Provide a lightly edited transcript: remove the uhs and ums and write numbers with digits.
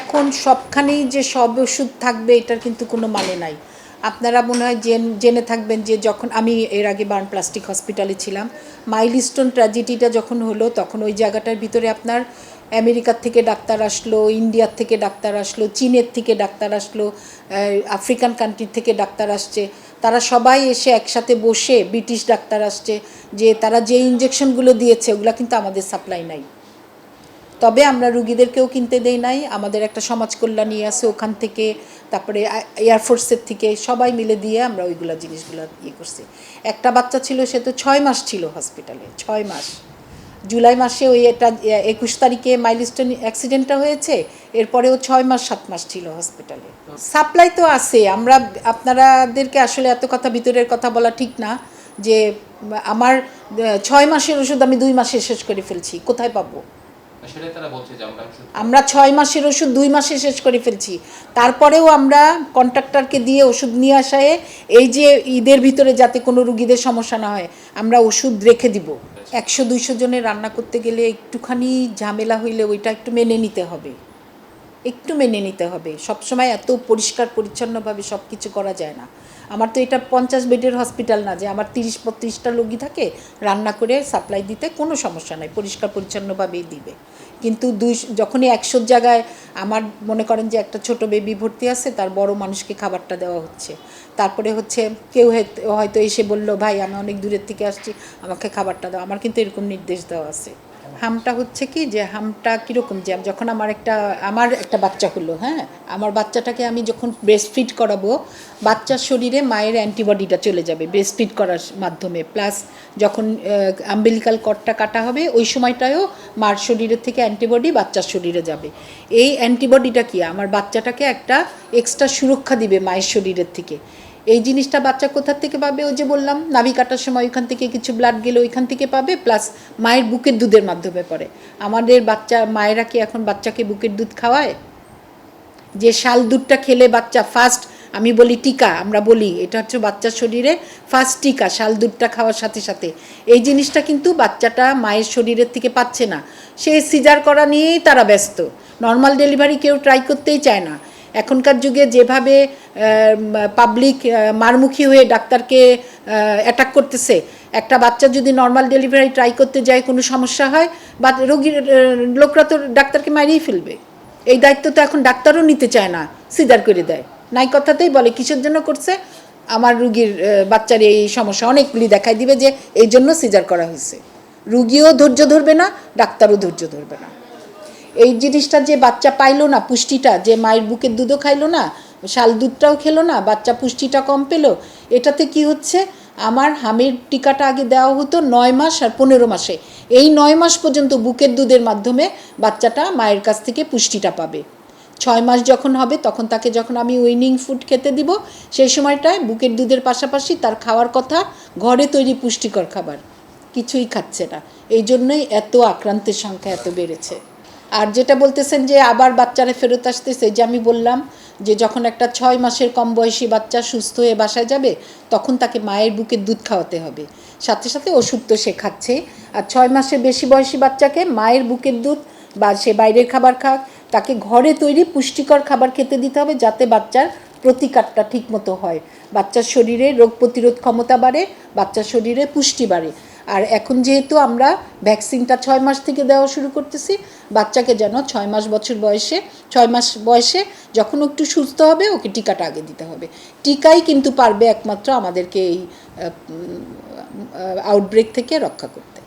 এখন সবখানেই যে সব ওষুধ থাকবে এটার কিন্তু কোনো মানে নাই। আপনারা মনে হয় জেনে থাকবেন যে যখন আমি এর আগে বার্ন প্লাস্টিক হসপিটালে ছিলাম, মাইলস্টোন ট্র্যাজেডিটা যখন হলো তখন ওই জায়গাটার ভিতরে আপনার আমেরিকার থেকে ডাক্তার আসলো, ইন্ডিয়ার থেকে ডাক্তার আসলো, চীনের থেকে ডাক্তার আসলো, আফ্রিকান কান্ট্রি থেকে ডাক্তার আসছে। তারা সবাই এসে একসাথে বসে, ব্রিটিশ ডাক্তার আসছে, যে তারা যে ইঞ্জেকশনগুলো দিয়েছে ওগুলো কিন্তু আমাদের সাপ্লাই নাই। তবে আমরা রুগীদেরকেও কিনতে দেই নাই, আমাদের একটা সমাজ কল্যাণী আছে ওখান থেকে, তারপরে এয়ারফোর্সের থেকে সবাই মিলে দিয়ে আমরা ওইগুলো জিনিসগুলো ইয়ে করছি। একটা বাচ্চা ছিল, সে তো 6 মাস ছিল হসপিটালে, 6 মাস। জুলাই মাসে ওই এটা 21 তারিখে মাইলস্টোন অ্যাক্সিডেন্টটা হয়েছে, এরপরেও 6 মাস 7 মাস ছিল হসপিটালে। সাপ্লাই তো আছে, আমরা আপনারাদেরকে আসলে এত কথা ভিতরের কথা বলা ঠিক না, যে আমার 6 মাসের ওষুধ আমি 2 মাসে শেষ করে ফেলছি, কোথায় পাবো? আমরা 6 মাসের ওষুধ 2 মাসে শেষ করে ফেলছি, তারপরেও আমরা কন্ট্রাক্টরকে দিয়ে ওষুধ নিয়ে আসায় এই যে ঈদের ভিতরে যাতে কোনো রুগীদের সমস্যা না হয় আমরা ওষুধ রেখে দিব। 100-200 জনের রান্না করতে গেলে একটুখানি ঝামেলা হইলে ওইটা একটু মেনে নিতে হবে, একটু মেনে নিতে হবে। সবসময় এত পরিষ্কার পরিচ্ছন্নভাবে সব কিছু করা যায় না। আমার তো এটা 50 বেডের হসপিটাল না যে আমার 30-35টা রোগী থাকে, রান্না করে সাপ্লাই দিতে কোনো সমস্যা নাই, পরিষ্কার পরিচ্ছন্নভাবেই দিবে। কিন্তু যখনই 100 জায়গায় আমার মনে করেন যে একটা ছোট বেবি ভর্তি আছে, তার বড় মানুষকে খাবারটা দেওয়া হচ্ছে, তারপরে হচ্ছে কেউ হয়তো এসে বলল ভাই আমি অনেক দূরের থেকে আসছি আমাকে খাবারটা দাও, আমার কিন্তু এরকম নির্দেশ দেওয়া আছে। হামটা হচ্ছে কি, যে হামটা কীরকম, যে যখন আমার একটা বাচ্চা হলো, হ্যাঁ, আমার বাচ্চাটাকে আমি যখন ব্রেস্ট ফিড করাবো, বাচ্চার শরীরে মায়ের অ্যান্টিবডিটা চলে যাবে ব্রেস্ট ফিড করার মাধ্যমে, প্লাস যখন আম্বিলিকাল কর্ডটা কাটা হবে ওই সময়টায়ও মার শরীরের থেকে অ্যান্টিবডি বাচ্চার শরীরে যাবে। এই অ্যান্টিবডিটা কি আমার বাচ্চাটাকে একটা এক্সট্রা সুরক্ষা দিবে মায়ের শরীরের থেকে। এই জিনিসটা বাচ্চা কোথার থেকে পাবে? ওই যে বললাম নাভি কাটার সময় ওইখান থেকে কিছু ব্লাড গেলে ওইখান থেকে পাবে, প্লাস মায়ের বুকের দুধের মাধ্যমে পড়ে। আমাদের মায়েরা কি এখন বাচ্চাকে বুকের দুধ খাওয়ায়? যে শাল দুধটা খেলে বাচ্চা ফার্স্ট, আমি বলি টিকা, আমরা বলি এটা হচ্ছে বাচ্চার শরীরে ফার্স্ট টিকা, শাল দুধটা খাওয়ার সাথে সাথে। এই জিনিসটা কিন্তু বাচ্চাটা মায়ের শরীরের থেকে পাচ্ছে না, সে সিজার করা নিয়েই তারা ব্যস্ত, নর্মাল ডেলিভারি কেউ ট্রাই করতেই চায় না। এখনকার যুগে যেভাবে পাবলিক মারমুখী হয়ে ডাক্তারকে অ্যাটাক করতেছে, একটা বাচ্চা যদি নর্মাল ডেলিভারি ট্রাই করতে যায় কোনো সমস্যা হয়, বা রোগীর লোকরা তো ডাক্তারকে মারিয়েই ফেলবে। এই দায়িত্ব তো এখন ডাক্তারও নিতে চায় না, সিজার করে দেয়। নাই কথাতেই বলে কিসের জন্য করছে, আমার রুগীর বাচ্চার এই সমস্যা অনেকগুলি দেখাই দিবে যে এই জন্য সিজার করা হয়েছে। রুগীও ধৈর্য ধরবে না, ডাক্তারও ধৈর্য ধরবে না। এই জিনিসটা যে বাচ্চা পাইলো না পুষ্টিটা, যে মায়ের বুকের দুধও খাইলো না, শাল দুধটাও খেলো না, বাচ্চা পুষ্টিটা কম পেলো, এটাতে কি হচ্ছে, আমার হামের টিকাটা আগে দেওয়া হতো 9 মাস আর 15 মাসে, এই 9 মাস পর্যন্ত বুকের দুধের মাধ্যমে বাচ্চাটা মায়ের কাছ থেকে পুষ্টিটা পাবে। 6 মাস যখন হবে তখন তাকে যখন আমি উইনিং ফুড খেতে দিব, সেই সময়টায় বুকের দুধের পাশাপাশি তার খাওয়ার কথা ঘরে তৈরি পুষ্টিকর খাবার, কিছুই খাচ্ছে না। এই জন্যই এত আক্রান্তের সংখ্যা এত বেড়েছে। আর যেটা বলতেছেন যে আবার বাচ্চারা ফেরত আসতেছে, যে আমি বললাম যে যখন একটা 6 মাসের কম বয়সী বাচ্চা সুস্থ হয়ে বাসায় যাবে তখন তাকে মায়ের বুকের দুধ খাওয়াতে হবে, সাথে সাথে ওষুধ তো সে খাচ্ছে। আর 6 মাসের বেশি বয়সী বাচ্চাকে মায়ের বুকের দুধ বা সে বাইরের খাবার খাক, তাকে ঘরে তৈরি পুষ্টিকর খাবার খেতে দিতে হবে, যাতে বাচ্চার প্রতিকারটা ঠিকমতো হয়, বাচ্চার শরীরে রোগ প্রতিরোধ ক্ষমতা বাড়ে, বাচ্চার শরীরে পুষ্টি বাড়ে। আর এখন যেহেতু আমরা ভ্যাকসিনটা 6 মাস থেকে দেওয়া শুরু করতেছি, বাচ্চাকে যেন 6 মাস বয়সে যখন একটু সুস্থ হবে ওকে টিকাটা আগে দিতে হবে। টিকাই কিন্তু পারবে একমাত্র আমাদেরকে এই আউটব্রেক থেকে রক্ষা করতে।